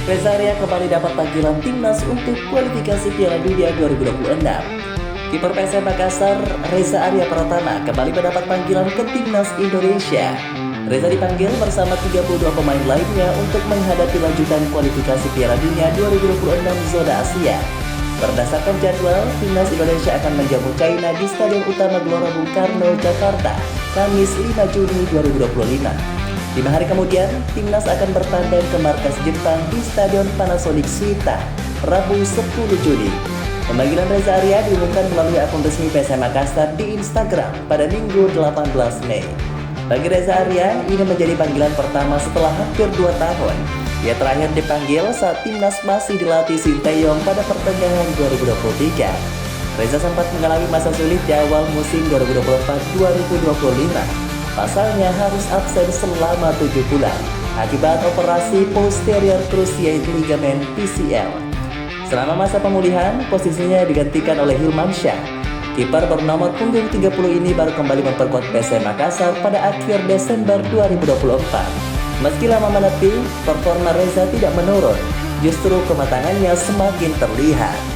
Reza Arya kembali dapat panggilan timnas untuk kualifikasi Piala Dunia 2026. Kiper PSM Makassar, Reza Arya Pratama kembali mendapat panggilan ke timnas Indonesia. Reza dipanggil bersama 32 pemain lainnya untuk menghadapi lanjutan kualifikasi Piala Dunia 2026 zona Asia. Berdasarkan jadwal, timnas Indonesia akan menjamu China di Stadion Utama Gelora Bung Karno, Jakarta, Kamis 5 Juni 2025. 5 hari kemudian, timnas akan bertandang ke markas Jepang di Stadion Panasonic Suita, Rabu 10 Juni. Pemanggilan Reza Arya diumumkan melalui akun resmi PSM Makassar di Instagram pada Minggu 18 Mei. Bagi Reza Arya, ini menjadi panggilan pertama setelah hampir 2 tahun. Ia terakhir dipanggil saat timnas masih dilatih Sinteyong pada pertengahan 2023. Reza sempat mengalami masa sulit di awal musim 2024-2025. Pasalnya harus absen selama 7 bulan akibat operasi posterior cruciate ligament PCL. Selama masa pemulihan, posisinya digantikan oleh Hilmansyah. Kiper bernomor punggung 30 ini baru kembali memperkuat PSM Makassar pada akhir Desember 2024. Meski lama menepi, performa Reza tidak menurun, justru kematangannya semakin terlihat.